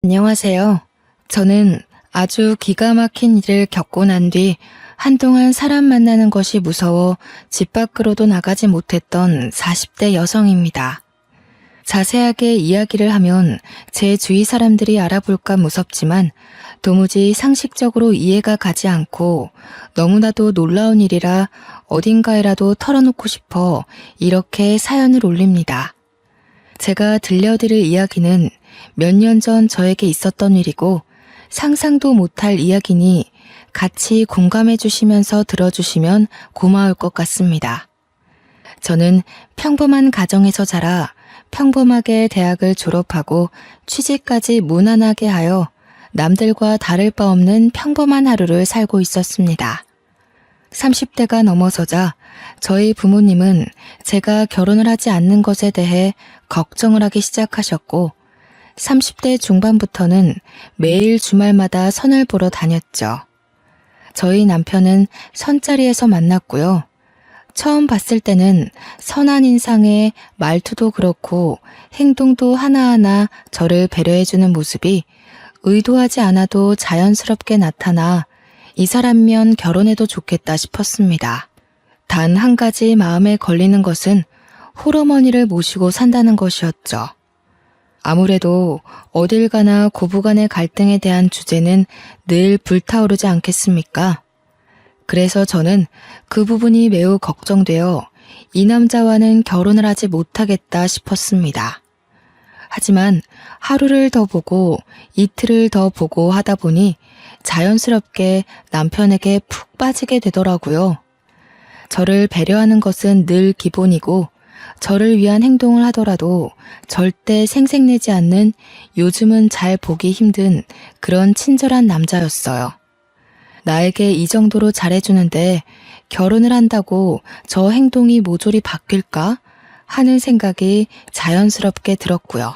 안녕하세요. 저는 아주 기가 막힌 일을 겪고 난 뒤 한동안 사람 만나는 것이 무서워 집 밖으로도 나가지 못했던 40대 여성입니다. 자세하게 이야기를 하면 제 주위 사람들이 알아볼까 무섭지만 도무지 상식적으로 이해가 가지 않고 너무나도 놀라운 일이라 어딘가에라도 털어놓고 싶어 이렇게 사연을 올립니다. 제가 들려드릴 이야기는 몇 년 전 저에게 있었던 일이고 상상도 못할 이야기니 같이 공감해 주시면서 들어주시면 고마울 것 같습니다. 저는 평범한 가정에서 자라 평범하게 대학을 졸업하고 취직까지 무난하게 하여 남들과 다를 바 없는 평범한 하루를 살고 있었습니다. 30대가 넘어서자 저희 부모님은 제가 결혼을 하지 않는 것에 대해 걱정을 하기 시작하셨고 30대 중반부터는 매일 주말마다 선을 보러 다녔죠. 저희 남편은 선자리에서 만났고요. 처음 봤을 때는 선한 인상에 말투도 그렇고 행동도 하나하나 저를 배려해주는 모습이 의도하지 않아도 자연스럽게 나타나 이 사람이면 결혼해도 좋겠다 싶었습니다. 단 한 가지 마음에 걸리는 것은 홀어머니를 모시고 산다는 것이었죠. 아무래도 어딜 가나 고부간의 갈등에 대한 주제는 늘 불타오르지 않겠습니까? 그래서 저는 그 부분이 매우 걱정되어 이 남자와는 결혼을 하지 못하겠다 싶었습니다. 하지만 하루를 더 보고 이틀을 더 보고 하다 보니 자연스럽게 남편에게 푹 빠지게 되더라고요. 저를 배려하는 것은 늘 기본이고 저를 위한 행동을 하더라도 절대 생색내지 않는 요즘은 잘 보기 힘든 그런 친절한 남자였어요. 나에게 이 정도로 잘해주는데 결혼을 한다고 저 행동이 모조리 바뀔까 하는 생각이 자연스럽게 들었고요.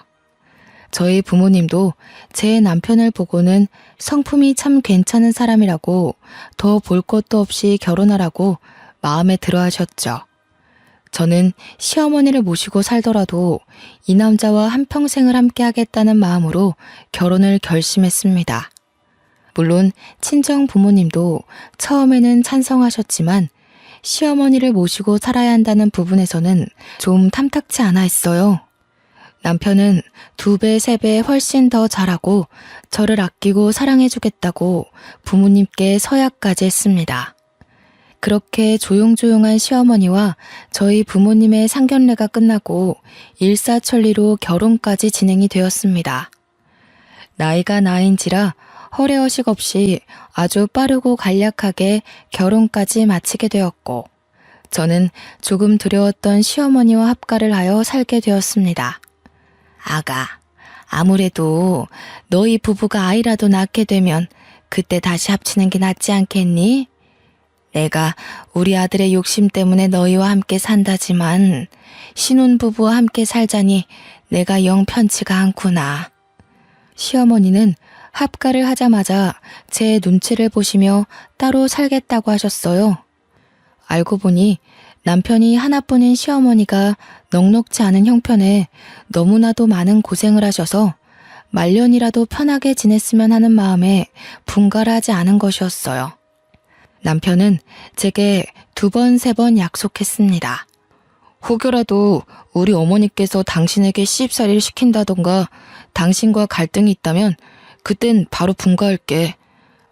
저희 부모님도 제 남편을 보고는 성품이 참 괜찮은 사람이라고 더 볼 것도 없이 결혼하라고 마음에 들어 하셨죠. 저는 시어머니를 모시고 살더라도 이 남자와 한평생을 함께 하겠다는 마음으로 결혼을 결심했습니다. 물론 친정 부모님도 처음에는 찬성하셨지만 시어머니를 모시고 살아야 한다는 부분에서는 좀 탐탁치 않아 했어요. 남편은 2배, 3배 훨씬 더 잘하고 저를 아끼고 사랑해주겠다고 부모님께 서약까지 했습니다. 그렇게 조용조용한 시어머니와 저희 부모님의 상견례가 끝나고 일사천리로 결혼까지 진행이 되었습니다. 나이가 나인지라 허례허식 없이 아주 빠르고 간략하게 결혼까지 마치게 되었고 저는 조금 두려웠던 시어머니와 합가를 하여 살게 되었습니다. 아가, 아무래도 너희 부부가 아이라도 낳게 되면 그때 다시 합치는 게 낫지 않겠니? 내가 우리 아들의 욕심 때문에 너희와 함께 산다지만 신혼부부와 함께 살자니 내가 영 편치가 않구나. 시어머니는 합가를 하자마자 제 눈치를 보시며 따로 살겠다고 하셨어요. 알고 보니 남편이 하나뿐인 시어머니가 넉넉지 않은 형편에 너무나도 많은 고생을 하셔서 말년이라도 편하게 지냈으면 하는 마음에 분가를 하지 않은 것이었어요. 남편은 제게 2번, 3번 약속했습니다. 혹여라도 우리 어머니께서 당신에게 시집살이를 시킨다던가 당신과 갈등이 있다면 그땐 바로 분가할게.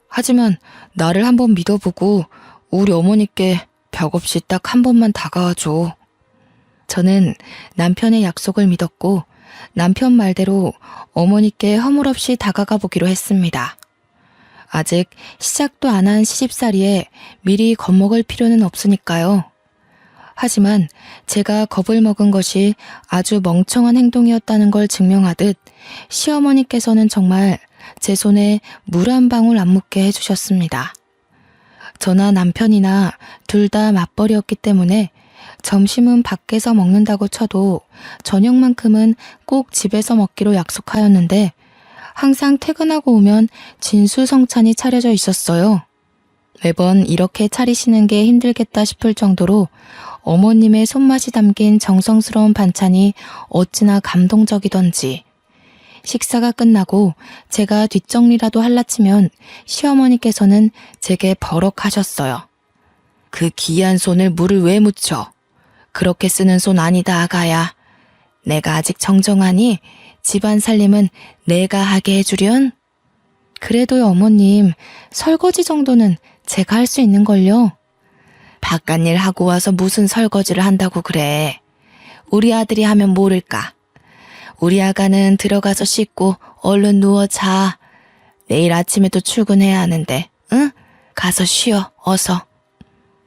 하지만 나를 한번 믿어보고 우리 어머니께 벽 없이 딱 한 번만 다가와줘. 저는 남편의 약속을 믿었고 남편 말대로 어머니께 허물없이 다가가 보기로 했습니다. 아직 시작도 안 한 시집살이에 미리 겁먹을 필요는 없으니까요. 하지만 제가 겁을 먹은 것이 아주 멍청한 행동이었다는 걸 증명하듯 시어머니께서는 정말 제 손에 물 한 방울 안 묻게 해주셨습니다. 저나 남편이나 둘 다 맞벌이였기 때문에 점심은 밖에서 먹는다고 쳐도 저녁만큼은 꼭 집에서 먹기로 약속하였는데 항상 퇴근하고 오면 진수성찬이 차려져 있었어요. 매번 이렇게 차리시는 게 힘들겠다 싶을 정도로 어머님의 손맛이 담긴 정성스러운 반찬이 어찌나 감동적이던지 식사가 끝나고 제가 뒷정리라도 할라치면 시어머니께서는 제게 버럭하셨어요. 그 귀한 손을 물을 왜 묻혀? 그렇게 쓰는 손 아니다, 아가야. 내가 아직 정정하니 집안 살림은 내가 하게 해주련? 그래도요, 어머님, 설거지 정도는 제가 할 수 있는걸요. 바깥일 하고 와서 무슨 설거지를 한다고 그래. 우리 아들이 하면 모를까. 우리 아가는 들어가서 씻고 얼른 누워 자. 내일 아침에도 출근해야 하는데, 응? 가서 쉬어, 어서.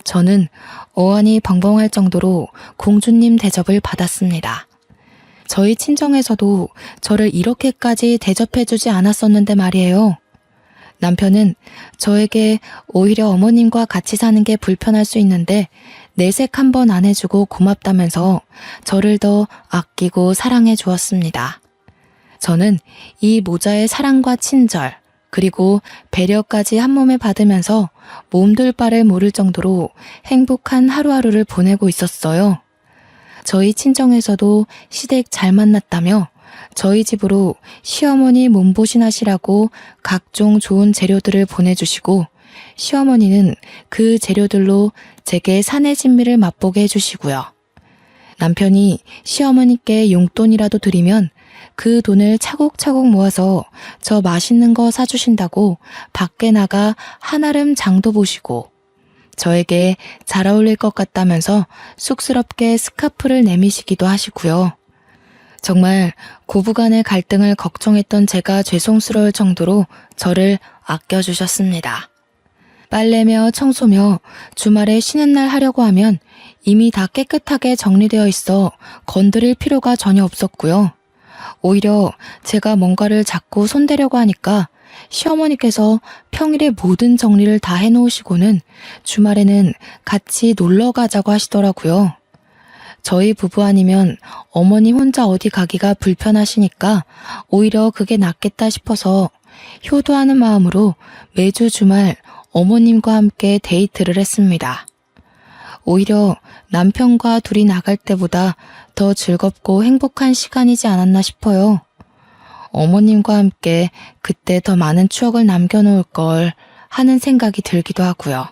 저는 어안이 벙벙할 정도로 공주님 대접을 받았습니다. 저희 친정에서도 저를 이렇게까지 대접해주지 않았었는데 말이에요. 남편은 저에게 오히려 어머님과 같이 사는 게 불편할 수 있는데 내색 한 번 안 해주고 고맙다면서 저를 더 아끼고 사랑해 주었습니다. 저는 이 모자의 사랑과 친절, 그리고 배려까지 한 몸에 받으면서 몸둘 바를 모를 정도로 행복한 하루하루를 보내고 있었어요. 저희 친정에서도 시댁 잘 만났다며 저희 집으로 시어머니 몸보신하시라고 각종 좋은 재료들을 보내주시고 시어머니는 그 재료들로 제게 사내 진미를 맛보게 해주시고요. 남편이 시어머니께 용돈이라도 드리면 그 돈을 차곡차곡 모아서 저 맛있는 거 사주신다고 밖에 나가 한아름 장도 보시고 저에게 잘 어울릴 것 같다면서 쑥스럽게 스카프를 내미시기도 하시고요. 정말 고부간의 갈등을 걱정했던 제가 죄송스러울 정도로 저를 아껴주셨습니다. 빨래며 청소며 주말에 쉬는 날 하려고 하면 이미 다 깨끗하게 정리되어 있어 건드릴 필요가 전혀 없었고요. 오히려 제가 뭔가를 자꾸 손대려고 하니까 시어머니께서 평일에 모든 정리를 다 해놓으시고는 주말에는 같이 놀러 가자고 하시더라고요. 저희 부부 아니면 어머니 혼자 어디 가기가 불편하시니까 오히려 그게 낫겠다 싶어서 효도하는 마음으로 매주 주말 어머님과 함께 데이트를 했습니다. 오히려 남편과 둘이 나갈 때보다 더 즐겁고 행복한 시간이지 않았나 싶어요. 어머님과 함께 그때 더 많은 추억을 남겨놓을 걸 하는 생각이 들기도 하고요.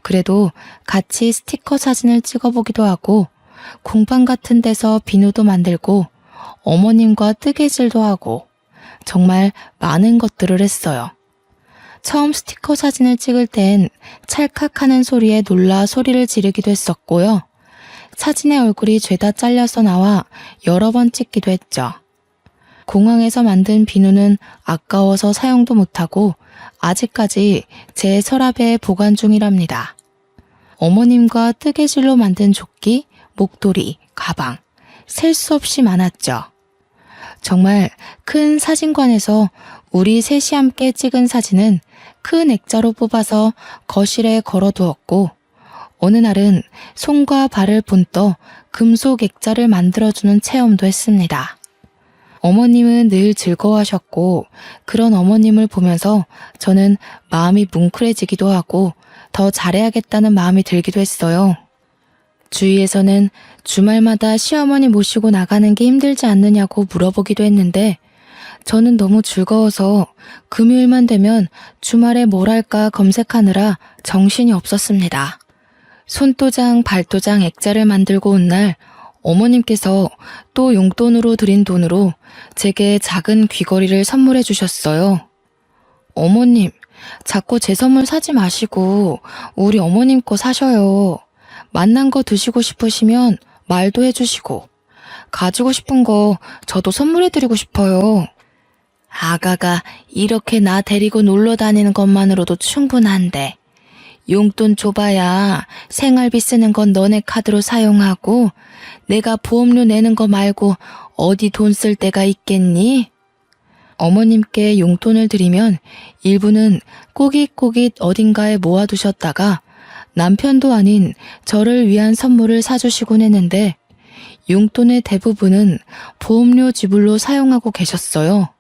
그래도 같이 스티커 사진을 찍어보기도 하고 공방 같은 데서 비누도 만들고 어머님과 뜨개질도 하고 정말 많은 것들을 했어요. 처음 스티커 사진을 찍을 땐 찰칵하는 소리에 놀라 소리를 지르기도 했었고요. 사진의 얼굴이 죄다 잘려서 나와 여러 번 찍기도 했죠. 공항에서 만든 비누는 아까워서 사용도 못하고 아직까지 제 서랍에 보관 중이랍니다. 어머님과 뜨개질로 만든 조끼, 목도리, 가방, 셀 수 없이 많았죠. 정말 큰 사진관에서 우리 셋이 함께 찍은 사진은 큰 액자로 뽑아서 거실에 걸어두었고 어느 날은 손과 발을 본떠 금속 액자를 만들어주는 체험도 했습니다. 어머님은 늘 즐거워하셨고 그런 어머님을 보면서 저는 마음이 뭉클해지기도 하고 더 잘해야겠다는 마음이 들기도 했어요. 주위에서는 주말마다 시어머니 모시고 나가는 게 힘들지 않느냐고 물어보기도 했는데 저는 너무 즐거워서 금요일만 되면 주말에 뭘 할까 검색하느라 정신이 없었습니다. 손도장, 발도장, 액자를 만들고 온 날 어머님께서 또 용돈으로 드린 돈으로 제게 작은 귀걸이를 선물해 주셨어요. 어머님, 자꾸 제 선물 사지 마시고 우리 어머님 거 사셔요. 맛난 거 드시고 싶으시면 말도 해주시고 가지고 싶은 거 저도 선물해 드리고 싶어요. 아가가 이렇게 나 데리고 놀러 다니는 것만으로도 충분한데 용돈 줘봐야 생활비 쓰는 건 너네 카드로 사용하고 내가 보험료 내는 거 말고 어디 돈 쓸 데가 있겠니? 어머님께 용돈을 드리면 일부는 꼬깃꼬깃 어딘가에 모아두셨다가 남편도 아닌 저를 위한 선물을 사주시곤 했는데 용돈의 대부분은 보험료 지불로 사용하고 계셨어요.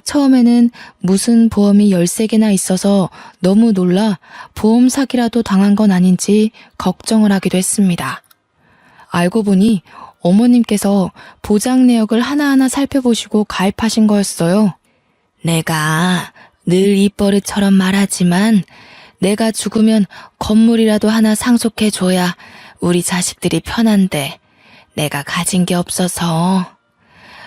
처음에는 무슨 보험이 13개나 있어서 너무 놀라 보험 사기라도 당한 건 아닌지 걱정을 하기도 했습니다. 알고 보니 어머님께서 보장 내역을 하나하나 살펴보시고 가입하신 거였어요. 내가 늘 입버릇처럼 말하지만 내가 죽으면 건물이라도 하나 상속해줘야 우리 자식들이 편한데 내가 가진 게 없어서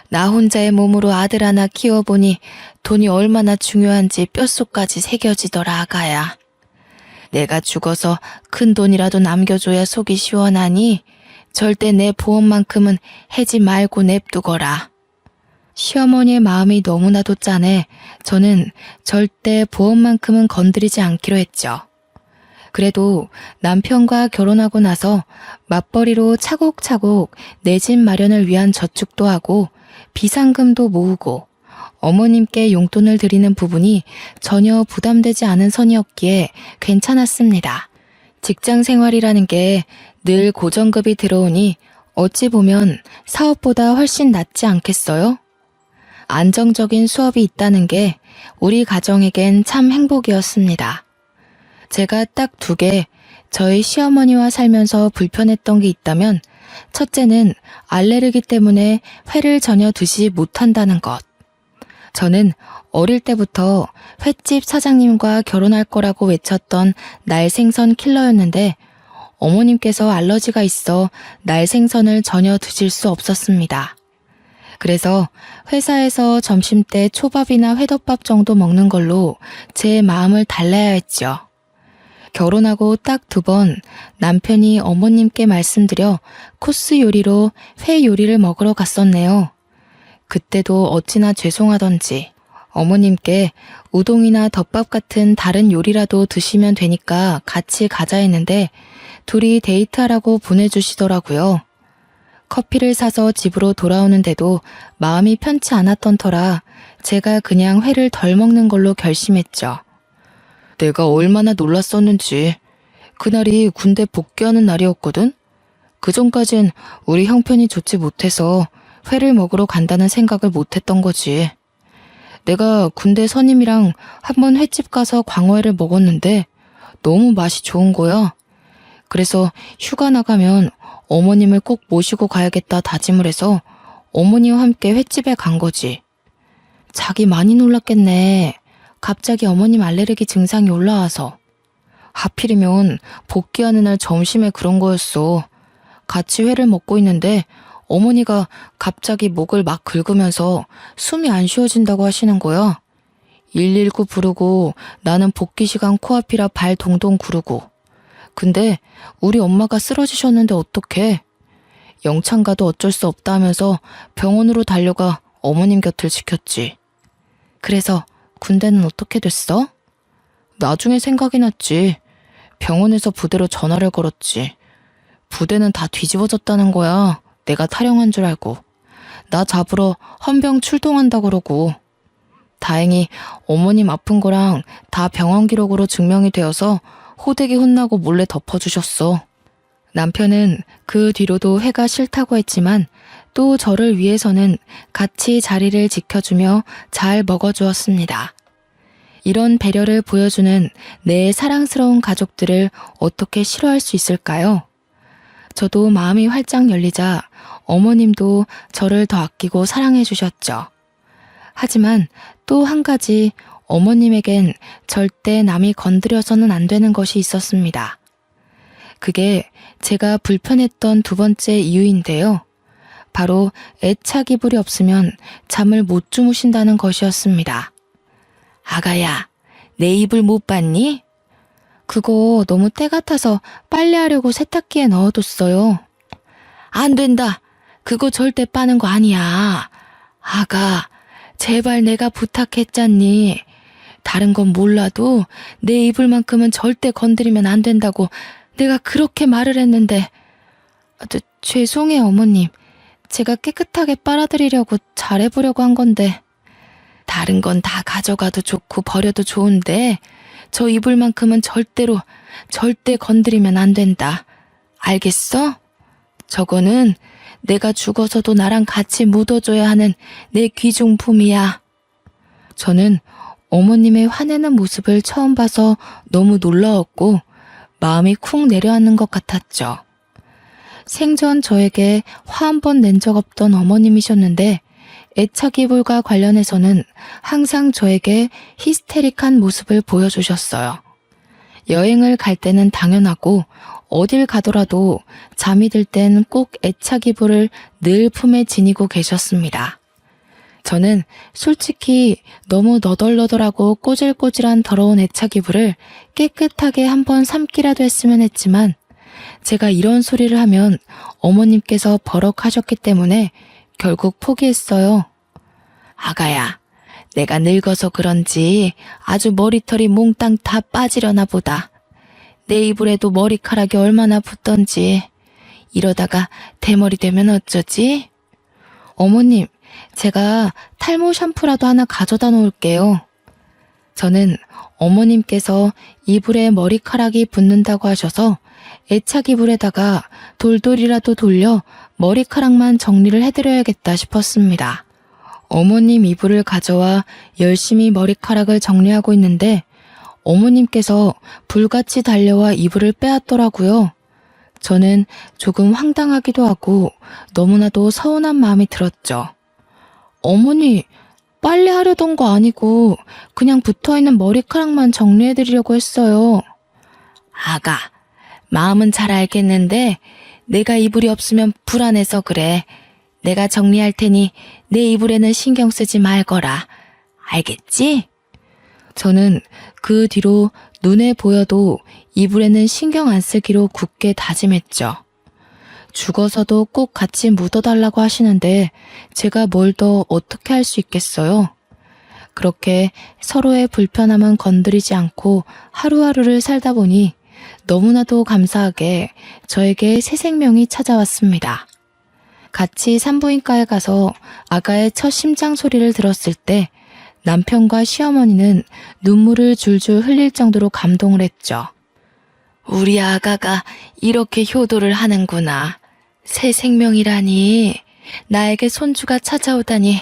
나 혼자의 몸으로 아들 하나 키워보니 돈이 얼마나 중요한지 뼛속까지 새겨지더라 아가야. 내가 죽어서 큰 돈이라도 남겨줘야 속이 시원하니 절대 내 보험만큼은 해지 말고 냅두거라. 시어머니의 마음이 너무나도 짠해 저는 절대 보험만큼은 건드리지 않기로 했죠. 그래도 남편과 결혼하고 나서 맞벌이로 차곡차곡 내 집 마련을 위한 저축도 하고 비상금도 모으고 어머님께 용돈을 드리는 부분이 전혀 부담되지 않은 선이었기에 괜찮았습니다. 직장 생활이라는 게 늘 고정급이 들어오니 어찌 보면 사업보다 훨씬 낫지 않겠어요? 안정적인 수업이 있다는 게 우리 가정에겐 참 행복이었습니다. 제가 딱 2개 저희 시어머니와 살면서 불편했던 게 있다면 첫째는 알레르기 때문에 회를 전혀 드시지 못한다는 것. 저는 어릴 때부터 횟집 사장님과 결혼할 거라고 외쳤던 날생선 킬러였는데 어머님께서 알러지가 있어 날생선을 전혀 드실 수 없었습니다. 그래서 회사에서 점심때 초밥이나 회덮밥 정도 먹는 걸로 제 마음을 달래야 했죠. 결혼하고 딱 2번 남편이 어머님께 말씀드려 코스 요리로 회 요리를 먹으러 갔었네요. 그때도 어찌나 죄송하던지 어머님께 우동이나 덮밥 같은 다른 요리라도 드시면 되니까 같이 가자 했는데 둘이 데이트하라고 보내주시더라고요. 커피를 사서 집으로 돌아오는데도 마음이 편치 않았던 터라 제가 그냥 회를 덜 먹는 걸로 결심했죠. 내가 얼마나 놀랐었는지. 그날이 군대 복귀하는 날이었거든? 그전까진 우리 형편이 좋지 못해서 회를 먹으러 간다는 생각을 못했던 거지. 내가 군대 선임이랑 한번 횟집 가서 광어회를 먹었는데 너무 맛이 좋은 거야. 그래서 휴가 나가면 어머님을 꼭 모시고 가야겠다 다짐을 해서 어머니와 함께 횟집에 간 거지. 자기 많이 놀랐겠네. 갑자기 어머님 알레르기 증상이 올라와서. 하필이면 복귀하는 날 점심에 그런 거였어. 같이 회를 먹고 있는데 어머니가 갑자기 목을 막 긁으면서 숨이 안 쉬어진다고 하시는 거야. 119 부르고 나는 복귀 시간 코앞이라 발 동동 구르고. 근데 우리 엄마가 쓰러지셨는데 어떡해. 영창 가도 어쩔 수 없다 하면서 병원으로 달려가 어머님 곁을 지켰지. 그래서 군대는 어떻게 됐어? 나중에 생각이 났지. 병원에서 부대로 전화를 걸었지. 부대는 다 뒤집어졌다는 거야. 내가 탈영한 줄 알고. 나 잡으러 헌병 출동한다 그러고. 다행히 어머님 아픈 거랑 다 병원 기록으로 증명이 되어서 호되게 혼나고 몰래 덮어주셨어. 남편은 그 뒤로도 회가 싫다고 했지만 또 저를 위해서는 같이 자리를 지켜주며 잘 먹어주었습니다. 이런 배려를 보여주는 내 사랑스러운 가족들을 어떻게 싫어할 수 있을까요? 저도 마음이 활짝 열리자 어머님도 저를 더 아끼고 사랑해 주셨죠. 하지만 또 한 가지 어머님에겐 절대 남이 건드려서는 안 되는 것이 있었습니다. 그게 제가 불편했던 2번째 이유인데요. 바로 애착 이불이 없으면 잠을 못 주무신다는 것이었습니다. 아가야, 내 이불 못 봤니? 그거 너무 때 같아서 빨래하려고 세탁기에 넣어뒀어요. 안 된다. 그거 절대 빠는 거 아니야. 아가, 제발 내가 부탁했잖니. 다른 건 몰라도 내 이불만큼은 절대 건드리면 안 된다고 내가 그렇게 말을 했는데. 죄송해요, 어머님. 제가 깨끗하게 빨아드리려고 잘해보려고 한 건데. 다른 건 다 가져가도 좋고 버려도 좋은데 저 이불만큼은 절대 건드리면 안 된다. 알겠어? 저거는 내가 죽어서도 나랑 같이 묻어줘야 하는 내 귀중품이야. 저는 어머님의 화내는 모습을 처음 봐서 너무 놀라웠고 마음이 쿵 내려앉는 것 같았죠. 생전 저에게 화 한 번 낸 적 없던 어머님이셨는데 애착이불과 관련해서는 항상 저에게 히스테릭한 모습을 보여주셨어요. 여행을 갈 때는 당연하고 어딜 가더라도 잠이 들 땐 꼭 애착이불을 늘 품에 지니고 계셨습니다. 저는 솔직히 너무 너덜너덜하고 꼬질꼬질한 더러운 애착이불을 깨끗하게 한번 삶기라도 했으면 했지만 제가 이런 소리를 하면 어머님께서 버럭하셨기 때문에 결국 포기했어요. 아가야, 내가 늙어서 그런지 아주 머리털이 몽땅 다 빠지려나 보다. 내 이불에도 머리카락이 얼마나 붙던지. 이러다가 대머리 되면 어쩌지? 어머님, 제가 탈모 샴푸라도 하나 가져다 놓을게요. 저는 어머님께서 이불에 머리카락이 붙는다고 하셔서 애착 이불에다가 돌돌이라도 돌려 머리카락만 정리를 해드려야겠다 싶었습니다. 어머님 이불을 가져와 열심히 머리카락을 정리하고 있는데 어머님께서 불같이 달려와 이불을 빼앗더라고요. 저는 조금 황당하기도 하고 너무나도 서운한 마음이 들었죠. 어머니, 빨래 하려던 거 아니고 그냥 붙어있는 머리카락만 정리해드리려고 했어요. 아가, 마음은 잘 알겠는데 내가 이불이 없으면 불안해서 그래. 내가 정리할 테니 내 이불에는 신경 쓰지 말거라. 알겠지? 저는 그 뒤로 눈에 보여도 이불에는 신경 안 쓰기로 굳게 다짐했죠. 죽어서도 꼭 같이 묻어달라고 하시는데 제가 뭘 더 어떻게 할 수 있겠어요? 그렇게 서로의 불편함은 건드리지 않고 하루하루를 살다 보니 너무나도 감사하게 저에게 새 생명이 찾아왔습니다. 같이 산부인과에 가서 아가의 첫 심장 소리를 들었을 때 남편과 시어머니는 눈물을 줄줄 흘릴 정도로 감동을 했죠. 우리 아가가 이렇게 효도를 하는구나. 새 생명이라니. 나에게 손주가 찾아오다니.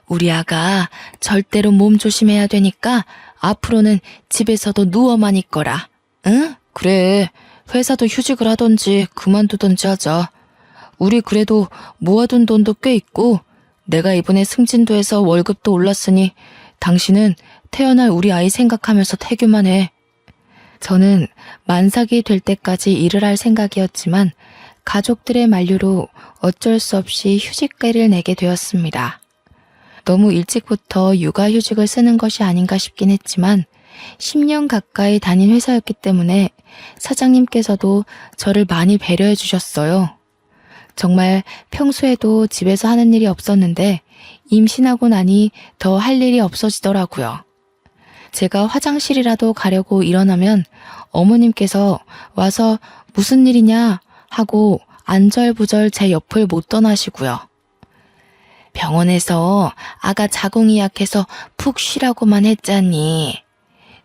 우리 아가 절대로 몸 조심해야 되니까 앞으로는 집에서도 누워만 있거라. 응? 그래. 회사도 휴직을 하던지 그만두던지 하자. 우리 그래도 모아둔 돈도 꽤 있고 내가 이번에 승진도해서 월급도 올랐으니 당신은 태어날 우리 아이 생각하면서 태교만 해. 저는 만삭이 될 때까지 일을 할 생각이었지만 가족들의 만류로 어쩔 수 없이 휴직계를 내게 되었습니다. 너무 일찍부터 육아휴직을 쓰는 것이 아닌가 싶긴 했지만 10년 가까이 다닌 회사였기 때문에 사장님께서도 저를 많이 배려해 주셨어요. 정말 평소에도 집에서 하는 일이 없었는데 임신하고 나니 더 할 일이 없어지더라고요. 제가 화장실이라도 가려고 일어나면 어머님께서 와서 무슨 일이냐 하고 안절부절 제 옆을 못 떠나시고요. 병원에서 아가 자궁이 약해서 푹 쉬라고만 했잖니.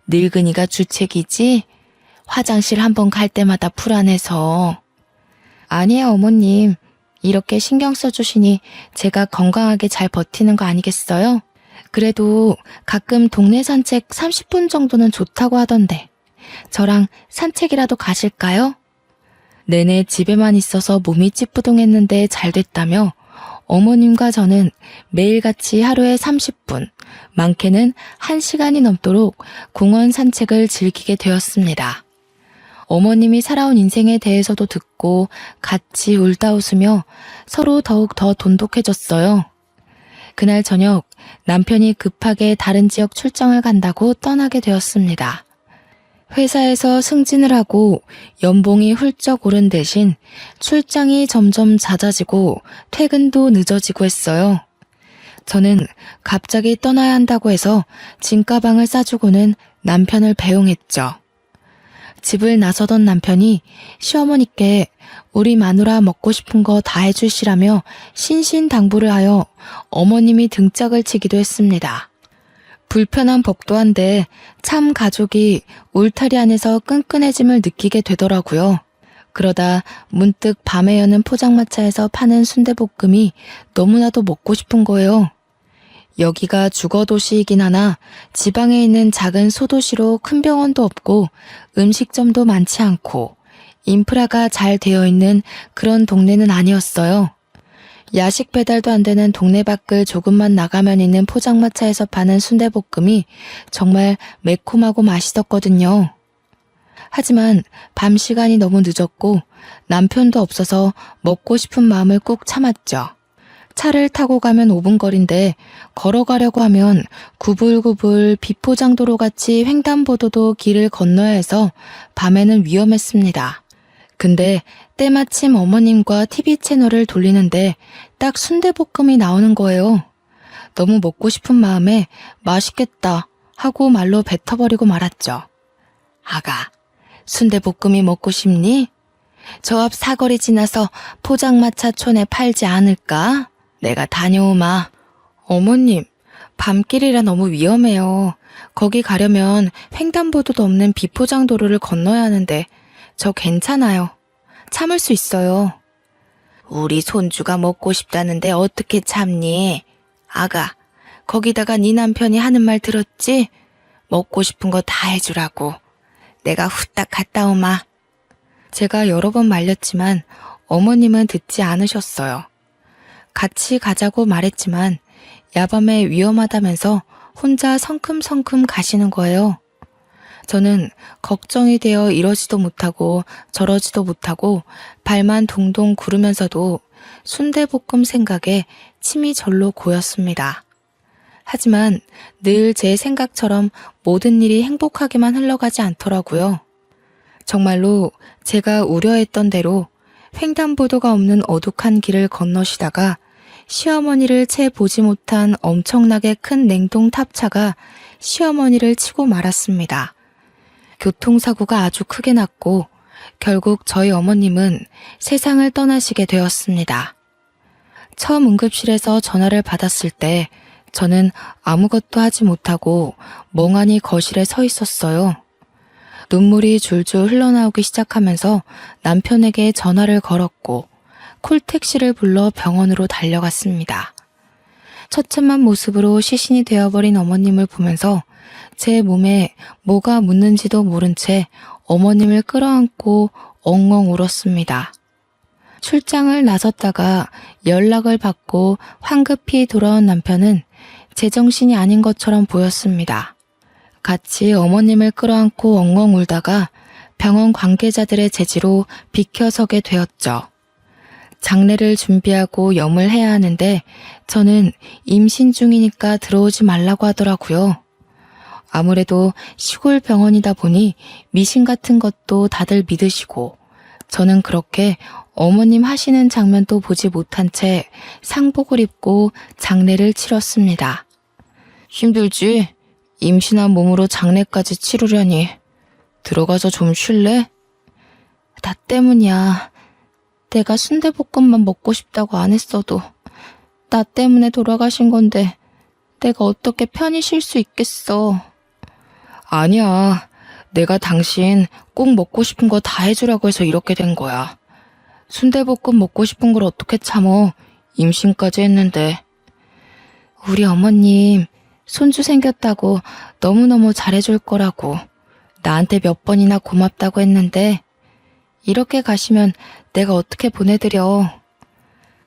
늙은이가 주책이지? 화장실 한번 갈 때마다 불안해서. 아니에요, 어머님. 이렇게 신경 써주시니 제가 건강하게 잘 버티는 거 아니겠어요? 그래도 가끔 동네 산책 30분 정도는 좋다고 하던데 저랑 산책이라도 가실까요? 내내 집에만 있어서 몸이 찌뿌둥했는데 잘 됐다며 어머님과 저는 매일같이 하루에 30분, 많게는 1시간이 넘도록 공원 산책을 즐기게 되었습니다. 어머님이 살아온 인생에 대해서도 듣고 같이 울다 웃으며 서로 더욱 더 돈독해졌어요. 그날 저녁 남편이 급하게 다른 지역 출장을 간다고 떠나게 되었습니다. 회사에서 승진을 하고 연봉이 훌쩍 오른 대신 출장이 점점 잦아지고 퇴근도 늦어지고 했어요. 저는 갑자기 떠나야 한다고 해서 짐가방을 싸주고는 남편을 배웅했죠. 집을 나서던 남편이 시어머니께 우리 마누라 먹고 싶은 거 다 해주시라며 신신당부를 하여 어머님이 등짝을 치기도 했습니다. 불편한 법도 한데 참 가족이 울타리 안에서 끈끈해짐을 느끼게 되더라고요. 그러다 문득 밤에 여는 포장마차에서 파는 순대볶음이 너무나도 먹고 싶은 거예요. 여기가 주거도시이긴 하나 지방에 있는 작은 소도시로 큰 병원도 없고 음식점도 많지 않고 인프라가 잘 되어 있는 그런 동네는 아니었어요. 야식 배달도 안 되는 동네 밖을 조금만 나가면 있는 포장마차에서 파는 순대볶음이 정말 매콤하고 맛있었거든요. 하지만 밤 시간이 너무 늦었고 남편도 없어서 먹고 싶은 마음을 꾹 참았죠. 차를 타고 가면 5분 거리인데 걸어가려고 하면 구불구불 비포장도로 같이 횡단보도도 길을 건너야 해서 밤에는 위험했습니다. 근데 때마침 어머님과 TV 채널을 돌리는데 딱 순대볶음이 나오는 거예요. 너무 먹고 싶은 마음에 맛있겠다 하고 말로 뱉어버리고 말았죠. 아가, 순대볶음이 먹고 싶니? 저 앞 사거리 지나서 포장마차촌에 팔지 않을까? 내가 다녀오마. 어머님, 밤길이라 너무 위험해요. 거기 가려면 횡단보도도 없는 비포장도로를 건너야 하는데 저 괜찮아요. 참을 수 있어요. 우리 손주가 먹고 싶다는데 어떻게 참니? 아가, 거기다가 네 남편이 하는 말 들었지? 먹고 싶은 거 다 해주라고. 내가 후딱 갔다 오마. 제가 여러 번 말렸지만 어머님은 듣지 않으셨어요. 같이 가자고 말했지만 야밤에 위험하다면서 혼자 성큼성큼 가시는 거예요. 저는 걱정이 되어 이러지도 못하고 저러지도 못하고 발만 동동 구르면서도 순대볶음 생각에 침이 절로 고였습니다. 하지만 늘 제 생각처럼 모든 일이 행복하게만 흘러가지 않더라고요. 정말로 제가 우려했던 대로 횡단보도가 없는 어둑한 길을 건너시다가 시어머니를 채 보지 못한 엄청나게 큰 냉동탑차가 시어머니를 치고 말았습니다. 교통사고가 아주 크게 났고 결국 저희 어머님은 세상을 떠나시게 되었습니다. 처음 응급실에서 전화를 받았을 때 저는 아무것도 하지 못하고 멍하니 거실에 서 있었어요. 눈물이 줄줄 흘러나오기 시작하면서 남편에게 전화를 걸었고 콜택시를 불러 병원으로 달려갔습니다. 처참한 모습으로 시신이 되어버린 어머님을 보면서 제 몸에 뭐가 묻는지도 모른 채 어머님을 끌어안고 엉엉 울었습니다. 출장을 나섰다가 연락을 받고 황급히 돌아온 남편은 제정신이 아닌 것처럼 보였습니다. 같이 어머님을 끌어안고 엉엉 울다가 병원 관계자들의 제지로 비켜서게 되었죠. 장례를 준비하고 염을 해야 하는데 저는 임신 중이니까 들어오지 말라고 하더라고요. 아무래도 시골 병원이다 보니 미신 같은 것도 다들 믿으시고 저는 그렇게 어머님 하시는 장면도 보지 못한 채 상복을 입고 장례를 치렀습니다. 힘들지? 임신한 몸으로 장례까지 치르려니. 들어가서 좀 쉴래? 나 때문이야. 내가 순대볶음만 먹고 싶다고 안 했어도 나 때문에 돌아가신 건데 내가 어떻게 편히 쉴 수 있겠어. 아니야. 내가 당신 꼭 먹고 싶은 거 다 해주라고 해서 이렇게 된 거야. 순대볶음 먹고 싶은 걸 어떻게 참어. 임신까지 했는데. 우리 어머님 손주 생겼다고 너무너무 잘해줄 거라고 나한테 몇 번이나 고맙다고 했는데 이렇게 가시면 내가 어떻게 보내드려.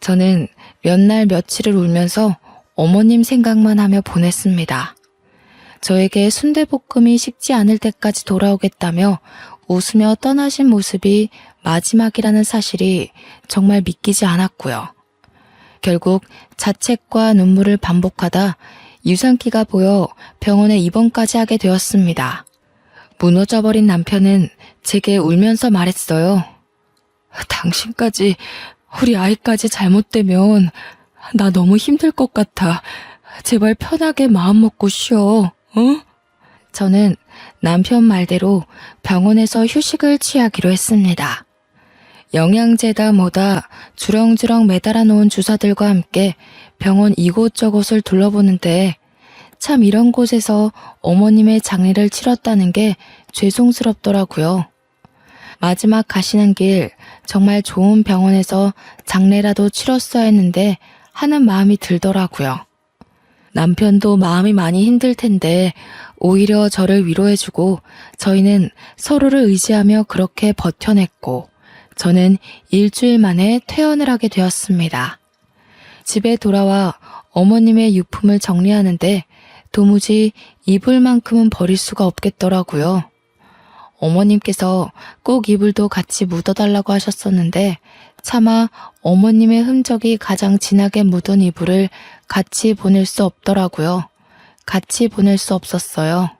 저는 몇 날 며칠을 울면서 어머님 생각만 하며 보냈습니다. 저에게 순대볶음이 식지 않을 때까지 돌아오겠다며 웃으며 떠나신 모습이 마지막이라는 사실이 정말 믿기지 않았고요. 결국 자책과 눈물을 반복하다 유산기가 보여 병원에 입원까지 하게 되었습니다. 무너져버린 남편은 제게 울면서 말했어요. 당신까지, 우리 아이까지 잘못되면 나 너무 힘들 것 같아. 제발 편하게 마음 먹고 쉬어. 어? 저는 남편 말대로 병원에서 휴식을 취하기로 했습니다. 영양제다 뭐다 주렁주렁 매달아 놓은 주사들과 함께 병원 이곳저곳을 둘러보는데 참 이런 곳에서 어머님의 장례를 치렀다는 게 죄송스럽더라고요. 마지막 가시는 길 정말 좋은 병원에서 장례라도 치렀어야 했는데 하는 마음이 들더라고요. 남편도 마음이 많이 힘들 텐데 오히려 저를 위로해주고 저희는 서로를 의지하며 그렇게 버텨냈고 저는 일주일 만에 퇴원을 하게 되었습니다. 집에 돌아와 어머님의 유품을 정리하는데 도무지 이불 만큼은 버릴 수가 없겠더라고요. 어머님께서 꼭 이불도 같이 묻어달라고 하셨었는데 차마 어머님의 흔적이 가장 진하게 묻은 이불을 같이 보낼 수 없더라고요. 같이 보낼 수 없었어요.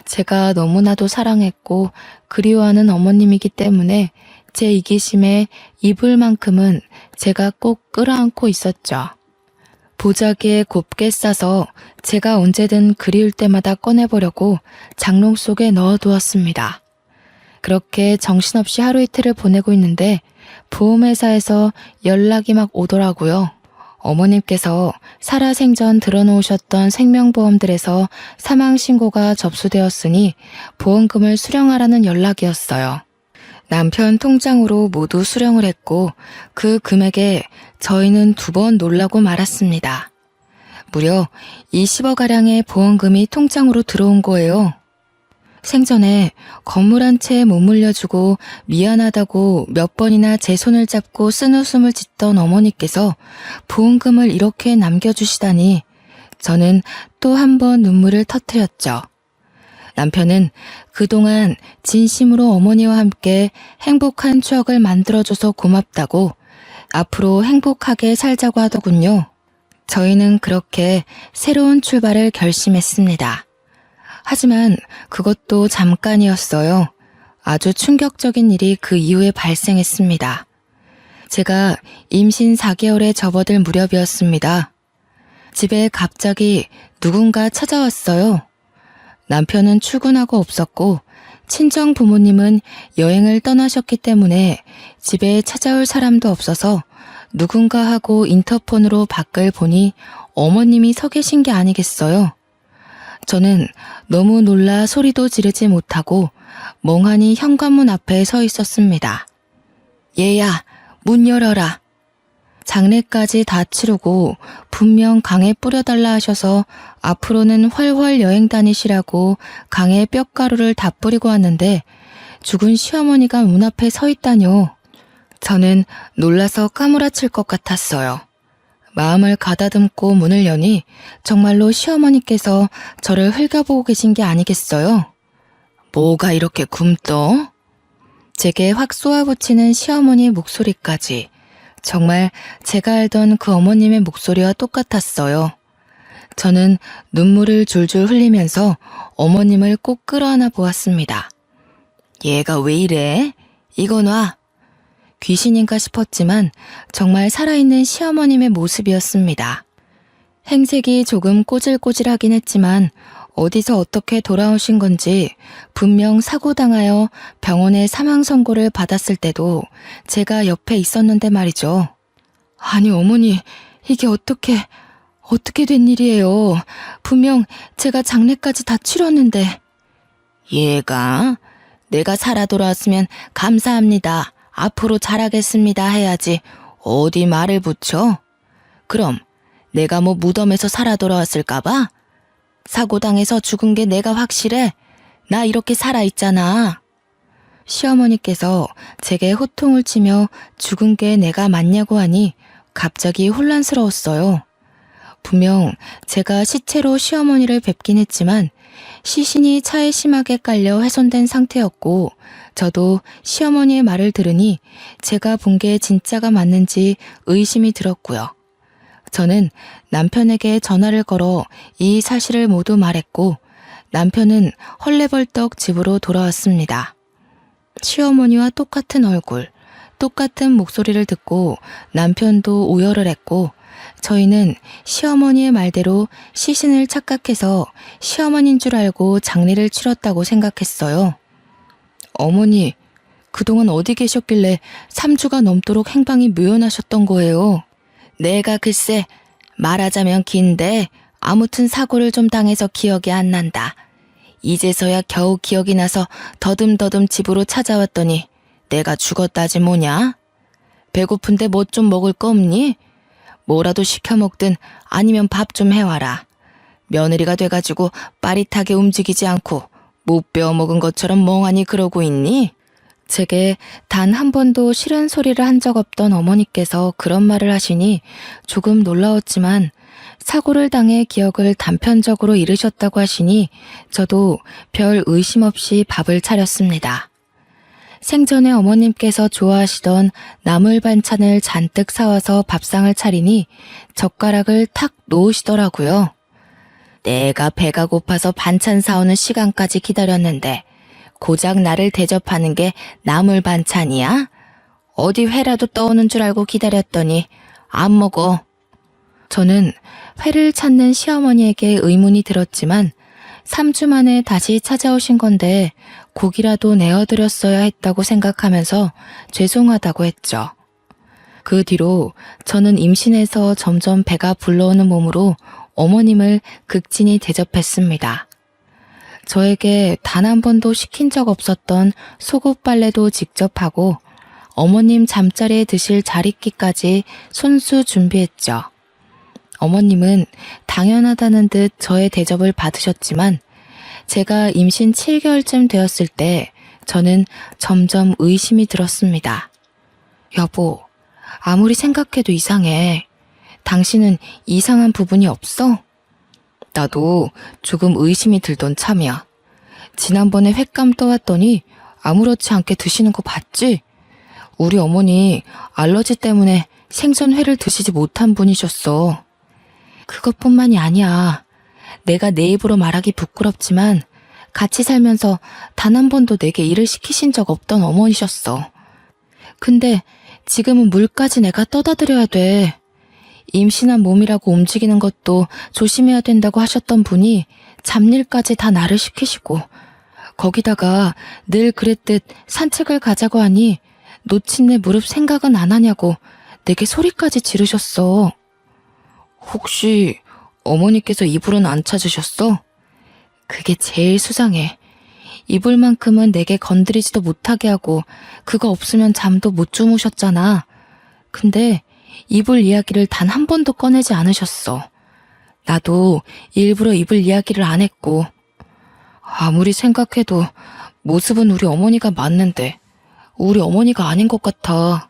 제가 너무나도 사랑했고 그리워하는 어머님이기 때문에 제 이기심에 이불만큼은 제가 꼭 끌어안고 있었죠. 보자기에 곱게 싸서 제가 언제든 그리울 때마다 꺼내보려고 장롱 속에 넣어두었습니다. 그렇게 정신없이 하루 이틀을 보내고 있는데 보험회사에서 연락이 막 오더라고요. 어머님께서 살아생전 들어놓으셨던 생명보험들에서 사망신고가 접수되었으니 보험금을 수령하라는 연락이었어요. 남편 통장으로 모두 수령을 했고 그 금액에 저희는 2번 놀라고 말았습니다. 무려 20억가량의 보험금이 통장으로 들어온 거예요. 생전에 건물 한 채에 못 물려주고 미안하다고 몇 번이나 제 손을 잡고 쓴웃음을 짓던 어머니께서 보험금을 이렇게 남겨주시다니 저는 또 한 번 눈물을 터뜨렸죠. 남편은 그동안 진심으로 어머니와 함께 행복한 추억을 만들어줘서 고맙다고 앞으로 행복하게 살자고 하더군요. 저희는 그렇게 새로운 출발을 결심했습니다. 하지만 그것도 잠깐이었어요. 아주 충격적인 일이 그 이후에 발생했습니다. 제가 임신 4개월에 접어들 무렵이었습니다. 집에 갑자기 누군가 찾아왔어요. 남편은 출근하고 없었고 친정 부모님은 여행을 떠나셨기 때문에 집에 찾아올 사람도 없어서 누군가 하고 인터폰으로 밖을 보니 어머님이 서 계신 게 아니겠어요. 저는 너무 놀라 소리도 지르지 못하고 멍하니 현관문 앞에 서 있었습니다. 얘야, 문 열어라. 장례까지 다 치르고 분명 강에 뿌려달라 하셔서 앞으로는 훨훨 여행 다니시라고 강에 뼈가루를 다 뿌리고 왔는데 죽은 시어머니가 문 앞에 서 있다뇨. 저는 놀라서 까무라칠 것 같았어요. 마음을 가다듬고 문을 여니 정말로 시어머니께서 저를 흘겨보고 계신 게 아니겠어요? 뭐가 이렇게 굼떠? 제게 확 쏘아붙이는 시어머니의 목소리까지 정말 제가 알던 그 어머님의 목소리와 똑같았어요. 저는 눈물을 줄줄 흘리면서 어머님을 꼭 끌어안아 보았습니다. 얘가 왜 이래? 이거 놔. 귀신인가 싶었지만 정말 살아있는 시어머님의 모습이었습니다. 행색이 조금 꼬질꼬질하긴 했지만 어디서 어떻게 돌아오신 건지 분명 사고당하여 병원에 사망 선고를 받았을 때도 제가 옆에 있었는데 말이죠. 아니 어머니, 이게 어떻게 된 일이에요? 분명 제가 장례까지 다 치렀는데. 얘가 내가 살아 돌아왔으면 감사합니다. 앞으로 잘하겠습니다 해야지 어디 말을 붙여? 그럼 내가 뭐 무덤에서 살아 돌아왔을까봐? 사고당해서 죽은 게 내가 확실해? 나 이렇게 살아있잖아. 시어머니께서 제게 호통을 치며 죽은 게 내가 맞냐고 하니 갑자기 혼란스러웠어요. 분명 제가 시체로 시어머니를 뵙긴 했지만 시신이 차에 심하게 깔려 훼손된 상태였고 저도 시어머니의 말을 들으니 제가 본 게 진짜가 맞는지 의심이 들었고요. 저는 남편에게 전화를 걸어 이 사실을 모두 말했고 남편은 헐레벌떡 집으로 돌아왔습니다. 시어머니와 똑같은 얼굴, 똑같은 목소리를 듣고 남편도 오열을 했고 저희는 시어머니의 말대로 시신을 착각해서 시어머니인 줄 알고 장례를 치렀다고 생각했어요. 어머니, 그동안 어디 계셨길래 3주가 넘도록 행방이 묘연하셨던 거예요? 내가 글쎄 말하자면 긴데 아무튼 사고를 좀 당해서 기억이 안 난다. 이제서야 겨우 기억이 나서 더듬더듬 집으로 찾아왔더니 내가 죽었다지 뭐냐? 배고픈데 뭐 좀 먹을 거 없니? 뭐라도 시켜 먹든 아니면 밥 좀 해와라. 며느리가 돼가지고 빠릿하게 움직이지 않고 못 배워먹은 것처럼 멍하니 그러고 있니? 제게 단 한 번도 싫은 소리를 한 적 없던 어머니께서 그런 말을 하시니 조금 놀라웠지만 사고를 당해 기억을 단편적으로 잃으셨다고 하시니 저도 별 의심 없이 밥을 차렸습니다. 생전에 어머님께서 좋아하시던 나물 반찬을 잔뜩 사와서 밥상을 차리니 젓가락을 탁 놓으시더라고요. 내가 배가 고파서 반찬 사오는 시간까지 기다렸는데 고작 나를 대접하는 게 나물 반찬이야? 어디 회라도 떠오는 줄 알고 기다렸더니 안 먹어. 저는 회를 찾는 시어머니에게 의문이 들었지만 3주 만에 다시 찾아오신 건데 고기라도 내어드렸어야 했다고 생각하면서 죄송하다고 했죠. 그 뒤로 저는 임신해서 점점 배가 불러오는 몸으로 어머님을 극진히 대접했습니다. 저에게 단 한 번도 시킨 적 없었던 속옷 빨래도 직접 하고 어머님 잠자리에 드실 자릿기까지 손수 준비했죠. 어머님은 당연하다는 듯 저의 대접을 받으셨지만 제가 임신 7개월쯤 되었을 때 저는 점점 의심이 들었습니다. 여보, 아무리 생각해도 이상해. 당신은 이상한 부분이 없어? 나도 조금 의심이 들던 참이야. 지난번에 횟감 떠왔더니 아무렇지 않게 드시는 거 봤지? 우리 어머니 알러지 때문에 생선 회를 드시지 못한 분이셨어. 그것뿐만이 아니야. 내가 내 입으로 말하기 부끄럽지만 같이 살면서 단 한 번도 내게 일을 시키신 적 없던 어머니셨어. 근데 지금은 물까지 내가 떠다 드려야 돼. 임신한 몸이라고 움직이는 것도 조심해야 된다고 하셨던 분이 잡일까지 다 나를 시키시고 거기다가 늘 그랬듯 산책을 가자고 하니 놓친 내 무릎 생각은 안 하냐고 내게 소리까지 지르셨어. 혹시 어머니께서 이불은 안 찾으셨어? 그게 제일 수상해. 이불만큼은 내게 건드리지도 못하게 하고 그거 없으면 잠도 못 주무셨잖아. 근데 이불 이야기를 단 한 번도 꺼내지 않으셨어. 나도 일부러 이불 이야기를 안 했고 아무리 생각해도 모습은 우리 어머니가 맞는데 우리 어머니가 아닌 것 같아.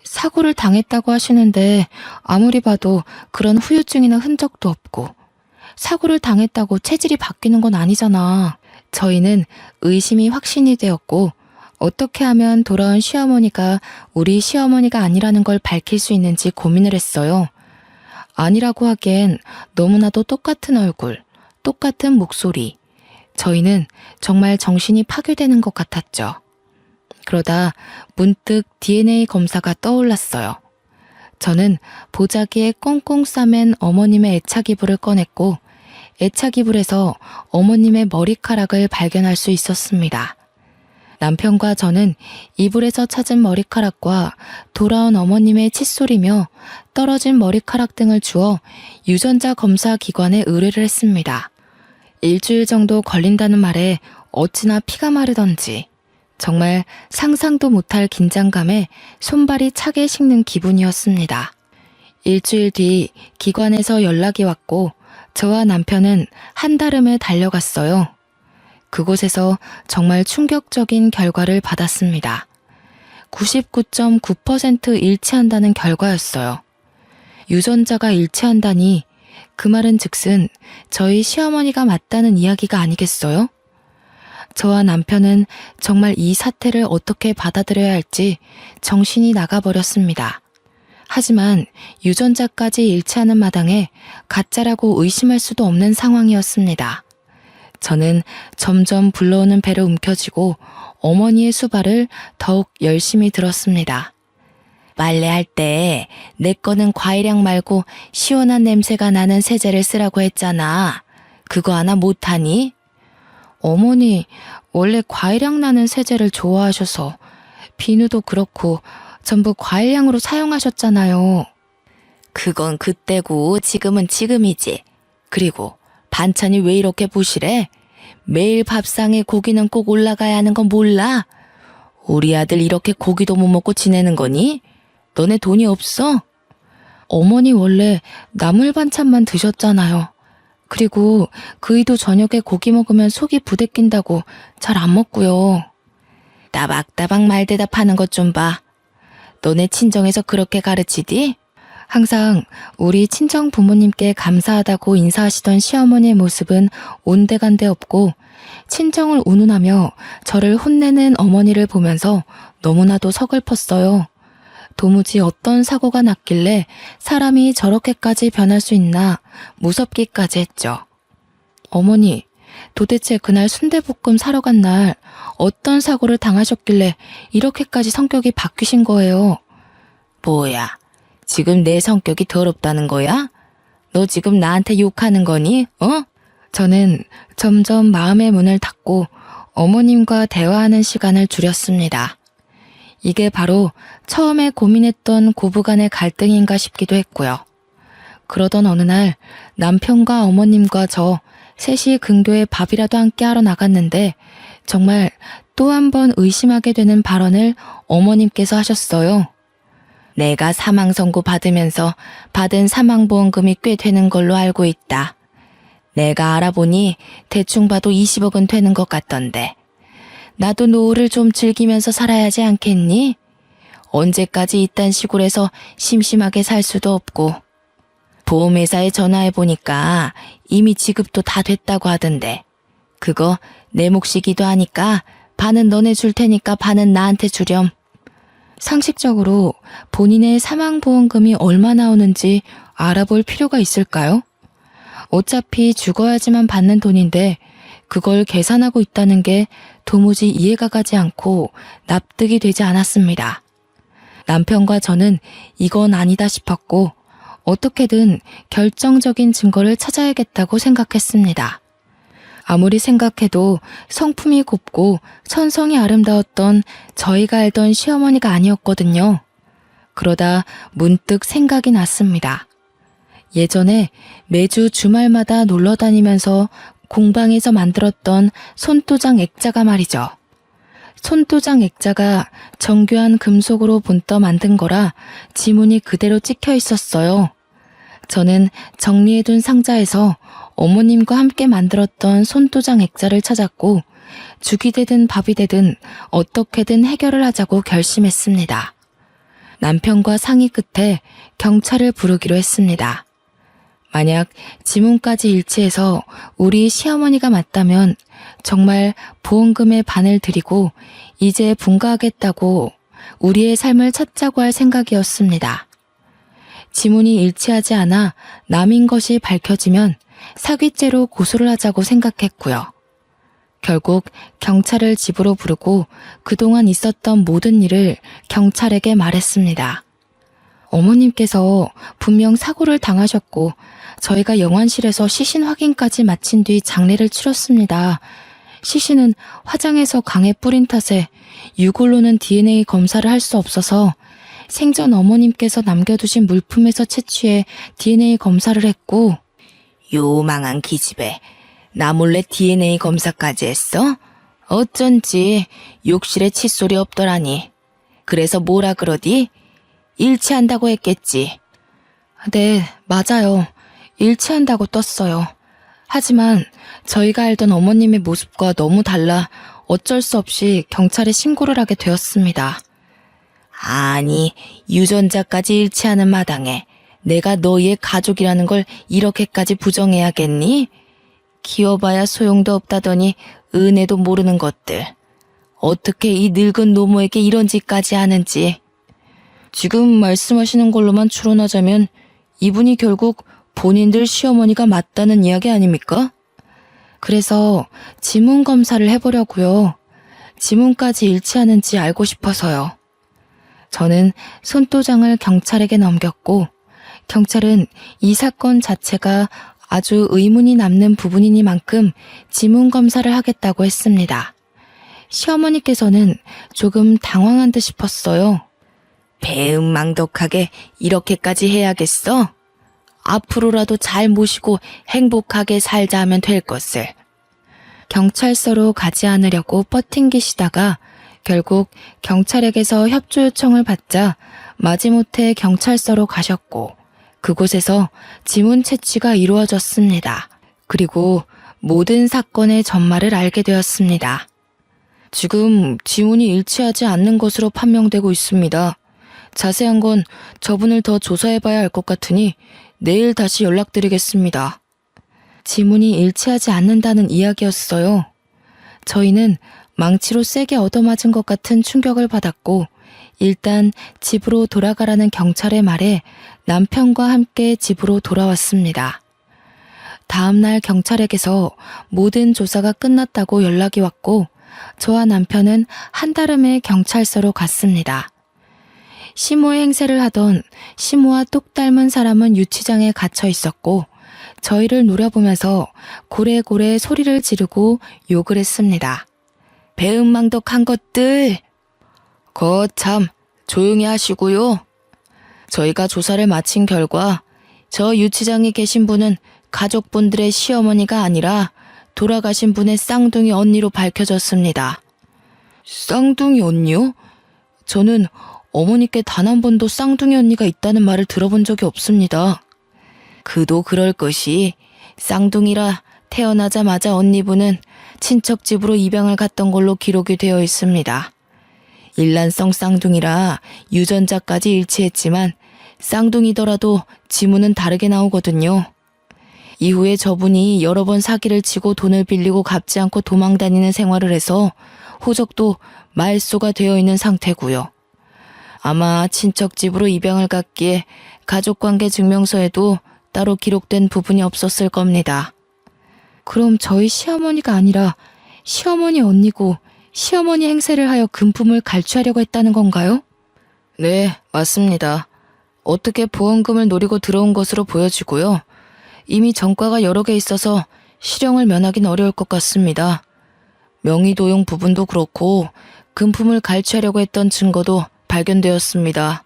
사고를 당했다고 하시는데 아무리 봐도 그런 후유증이나 흔적도 없고 사고를 당했다고 체질이 바뀌는 건 아니잖아. 저희는 의심이 확신이 되었고 어떻게 하면 돌아온 시어머니가 우리 시어머니가 아니라는 걸 밝힐 수 있는지 고민을 했어요. 아니라고 하기엔 너무나도 똑같은 얼굴, 똑같은 목소리. 저희는 정말 정신이 파괴되는 것 같았죠. 그러다 문득 DNA 검사가 떠올랐어요. 저는 보자기에 꽁꽁 싸맨 어머님의 애착 이불을 꺼냈고 애착 이불에서 어머님의 머리카락을 발견할 수 있었습니다. 남편과 저는 이불에서 찾은 머리카락과 돌아온 어머님의 칫솔이며 떨어진 머리카락 등을 주어 유전자 검사 기관에 의뢰를 했습니다. 일주일 정도 걸린다는 말에 어찌나 피가 마르던지 정말 상상도 못할 긴장감에 손발이 차게 식는 기분이었습니다. 일주일 뒤 기관에서 연락이 왔고 저와 남편은 한달음에 달려갔어요. 그곳에서 정말 충격적인 결과를 받았습니다. 99.9% 일치한다는 결과였어요. 유전자가 일치한다니 그 말은 즉슨 저희 시어머니가 맞다는 이야기가 아니겠어요? 저와 남편은 정말 이 사태를 어떻게 받아들여야 할지 정신이 나가버렸습니다. 하지만 유전자까지 일치하는 마당에 가짜라고 의심할 수도 없는 상황이었습니다. 저는 점점 불러오는 배를 움켜쥐고 어머니의 수발을 더욱 열심히 들었습니다. 빨래할 때 내 거는 과일향 말고 시원한 냄새가 나는 세제를 쓰라고 했잖아. 그거 하나 못하니? 어머니, 원래 과일향 나는 세제를 좋아하셔서 비누도 그렇고 전부 과일향으로 사용하셨잖아요. 그건 그때고 지금은 지금이지. 그리고 반찬이 왜 이렇게 부실해? 매일 밥상에 고기는 꼭 올라가야 하는 건 몰라? 우리 아들 이렇게 고기도 못 먹고 지내는 거니? 너네 돈이 없어? 어머니 원래 나물 반찬만 드셨잖아요. 그리고 그이도 저녁에 고기 먹으면 속이 부대낀다고 잘 안 먹고요. 따박따박 말 대답하는 것 좀 봐. 너네 친정에서 그렇게 가르치디? 항상 우리 친정 부모님께 감사하다고 인사하시던 시어머니의 모습은 온데간데 없고 친정을 운운하며 저를 혼내는 어머니를 보면서 너무나도 서글펐어요. 도무지 어떤 사고가 났길래 사람이 저렇게까지 변할 수 있나 무섭기까지 했죠. 어머니, 도대체 그날 순대볶음 사러 간 날 어떤 사고를 당하셨길래 이렇게까지 성격이 바뀌신 거예요? 뭐야, 지금 내 성격이 더럽다는 거야? 너 지금 나한테 욕하는 거니? 어? 저는 점점 마음의 문을 닫고 어머님과 대화하는 시간을 줄였습니다. 이게 바로 처음에 고민했던 고부간의 갈등인가 싶기도 했고요. 그러던 어느 날 남편과 어머님과 저 셋이 근교에 밥이라도 함께 하러 나갔는데 정말 또 한 번 의심하게 되는 발언을 어머님께서 하셨어요. 내가 사망 선고 받으면서 받은 사망보험금이 꽤 되는 걸로 알고 있다. 내가 알아보니 대충 봐도 20억은 되는 것 같던데. 나도 노후를 좀 즐기면서 살아야지 않겠니? 언제까지 이딴 시골에서 심심하게 살 수도 없고. 보험회사에 전화해보니까 이미 지급도 다 됐다고 하던데. 그거 내 몫이기도 하니까 반은 너네 줄 테니까 반은 나한테 주렴. 상식적으로 본인의 사망보험금이 얼마 나오는지 알아볼 필요가 있을까요? 어차피 죽어야지만 받는 돈인데 그걸 계산하고 있다는 게 도무지 이해가 가지 않고 납득이 되지 않았습니다. 남편과 저는 이건 아니다 싶었고 어떻게든 결정적인 증거를 찾아야겠다고 생각했습니다. 아무리 생각해도 성품이 곱고 천성이 아름다웠던 저희가 알던 시어머니가 아니었거든요. 그러다 문득 생각이 났습니다. 예전에 매주 주말마다 놀러 다니면서 공방에서 만들었던 손도장 액자가 말이죠. 손도장 액자가 정교한 금속으로 본떠 만든 거라 지문이 그대로 찍혀 있었어요. 저는 정리해둔 상자에서 어머님과 함께 만들었던 손도장 액자를 찾았고 죽이 되든 밥이 되든 어떻게든 해결을 하자고 결심했습니다. 남편과 상의 끝에 경찰을 부르기로 했습니다. 만약 지문까지 일치해서 우리 시어머니가 맞다면 정말 보험금의 반을 드리고 이제 분가하겠다고 우리의 삶을 찾자고 할 생각이었습니다. 지문이 일치하지 않아 남인 것이 밝혀지면 사기죄로 고소를 하자고 생각했고요. 결국 경찰을 집으로 부르고 그동안 있었던 모든 일을 경찰에게 말했습니다. 어머님께서 분명 사고를 당하셨고 저희가 영안실에서 시신 확인까지 마친 뒤 장례를 치렀습니다. 시신은 화장해서 강에 뿌린 탓에 유골로는 DNA 검사를 할 수 없어서 생전 어머님께서 남겨두신 물품에서 채취해 DNA 검사를 했고 요망한 기집애, 나 몰래 DNA 검사까지 했어? 어쩐지 욕실에 칫솔이 없더라니. 그래서 뭐라 그러디? 일치한다고 했겠지. 네, 맞아요. 일치한다고 떴어요. 하지만 저희가 알던 어머님의 모습과 너무 달라 어쩔 수 없이 경찰에 신고를 하게 되었습니다. 아니, 유전자까지 일치하는 마당에 내가 너희의 가족이라는 걸 이렇게까지 부정해야겠니? 키워봐야 소용도 없다더니 은혜도 모르는 것들. 어떻게 이 늙은 노모에게 이런 짓까지 하는지. 지금 말씀하시는 걸로만 추론하자면 이분이 결국 본인들 시어머니가 맞다는 이야기 아닙니까? 그래서 지문 검사를 해보려고요. 지문까지 일치하는지 알고 싶어서요. 저는 손도장을 경찰에게 넘겼고 경찰은 이 사건 자체가 아주 의문이 남는 부분이니만큼 지문 검사를 하겠다고 했습니다. 시어머니께서는 조금 당황한 듯 싶었어요. 배은망덕하게 이렇게까지 해야겠어? 앞으로라도 잘 모시고 행복하게 살자 하면 될 것을. 경찰서로 가지 않으려고 버팅기시다가 결국 경찰에게서 협조 요청을 받자 마지못해 경찰서로 가셨고 그곳에서 지문 채취가 이루어졌습니다. 그리고 모든 사건의 전말을 알게 되었습니다. 지금 지문이 일치하지 않는 것으로 판명되고 있습니다. 자세한 건 저분을 더 조사해봐야 할 것 같으니 내일 다시 연락드리겠습니다. 지문이 일치하지 않는다는 이야기였어요. 저희는 망치로 세게 얻어맞은 것 같은 충격을 받았고 일단 집으로 돌아가라는 경찰의 말에 남편과 함께 집으로 돌아왔습니다. 다음날 경찰에게서 모든 조사가 끝났다고 연락이 왔고 저와 남편은 한달음에 경찰서로 갔습니다. 시모의 행세를 하던 시모와 똑 닮은 사람은 유치장에 갇혀 있었고 저희를 노려보면서 고래고래 소리를 지르고 욕을 했습니다. 배은망덕한 것들! 거참 조용히 하시고요. 저희가 조사를 마친 결과 저 유치장에 계신 분은 가족분들의 시어머니가 아니라 돌아가신 분의 쌍둥이 언니로 밝혀졌습니다. 쌍둥이 언니요? 저는 어머니께 단 한 번도 쌍둥이 언니가 있다는 말을 들어본 적이 없습니다. 그도 그럴 것이 쌍둥이라 태어나자마자 언니분은 친척 집으로 입양을 갔던 걸로 기록이 되어 있습니다. 일란성 쌍둥이라 유전자까지 일치했지만 쌍둥이더라도 지문은 다르게 나오거든요. 이후에 저분이 여러 번 사기를 치고 돈을 빌리고 갚지 않고 도망다니는 생활을 해서 호적도 말소가 되어 있는 상태고요. 아마 친척 집으로 입양을 갔기에 가족관계 증명서에도 따로 기록된 부분이 없었을 겁니다. 그럼 저희 시어머니가 아니라 시어머니 언니고 시어머니 행세를 하여 금품을 갈취하려고 했다는 건가요? 네, 맞습니다. 어떻게 보험금을 노리고 들어온 것으로 보여지고요. 이미 전과가 여러 개 있어서 실형을 면하긴 어려울 것 같습니다. 명의도용 부분도 그렇고 금품을 갈취하려고 했던 증거도 발견되었습니다.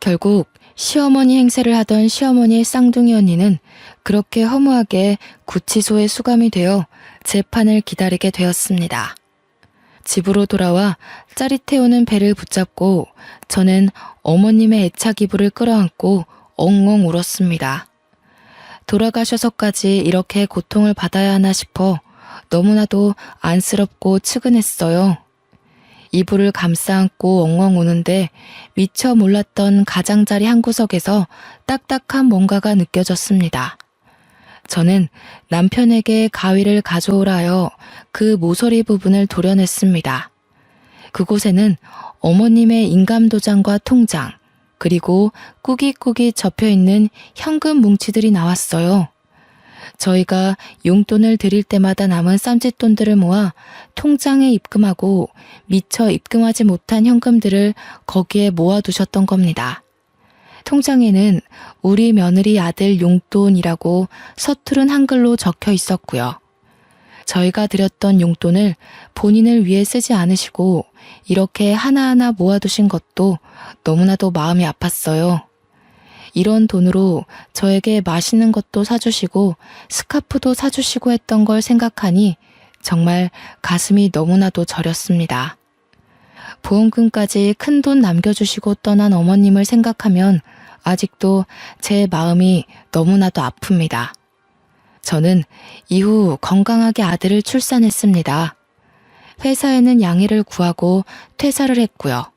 결국 시어머니 행세를 하던 시어머니의 쌍둥이 언니는 그렇게 허무하게 구치소에 수감이 되어 재판을 기다리게 되었습니다. 집으로 돌아와 짜릿해오는 배를 붙잡고 저는 어머님의 애착 이불을 끌어안고 엉엉 울었습니다. 돌아가셔서까지 이렇게 고통을 받아야 하나 싶어 너무나도 안쓰럽고 측은했어요. 이불을 감싸 안고 엉엉 우는데 미처 몰랐던 가장자리 한 구석에서 딱딱한 뭔가가 느껴졌습니다. 저는 남편에게 가위를 가져오라 하여 그 모서리 부분을 도려냈습니다. 그곳에는 어머님의 인감도장과 통장, 그리고 꾸깃꾸깃 접혀있는 현금 뭉치들이 나왔어요. 저희가 용돈을 드릴 때마다 남은 쌈짓돈들을 모아 통장에 입금하고 미처 입금하지 못한 현금들을 거기에 모아두셨던 겁니다. 통장에는 우리 며느리 아들 용돈이라고 서투른 한글로 적혀 있었고요. 저희가 드렸던 용돈을 본인을 위해 쓰지 않으시고 이렇게 하나하나 모아두신 것도 너무나도 마음이 아팠어요. 이런 돈으로 저에게 맛있는 것도 사주시고 스카프도 사주시고 했던 걸 생각하니 정말 가슴이 너무나도 저렸습니다. 보험금까지 큰 돈 남겨주시고 떠난 어머님을 생각하면 아직도 제 마음이 너무나도 아픕니다. 저는 이후 건강하게 아들을 출산했습니다. 회사에는 양해를 구하고 퇴사를 했고요.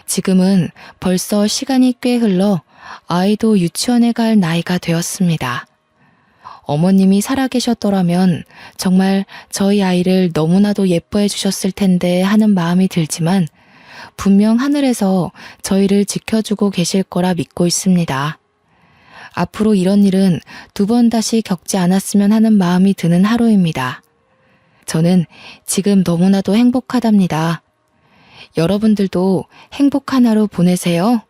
지금은 벌써 시간이 꽤 흘러 아이도 유치원에 갈 나이가 되었습니다. 어머님이 살아계셨더라면 정말 저희 아이를 너무나도 예뻐해 주셨을 텐데 하는 마음이 들지만 분명 하늘에서 저희를 지켜주고 계실 거라 믿고 있습니다. 앞으로 이런 일은 2번 다시 겪지 않았으면 하는 마음이 드는 하루입니다. 저는 지금 너무나도 행복하답니다. 여러분들도 행복한 하루 보내세요.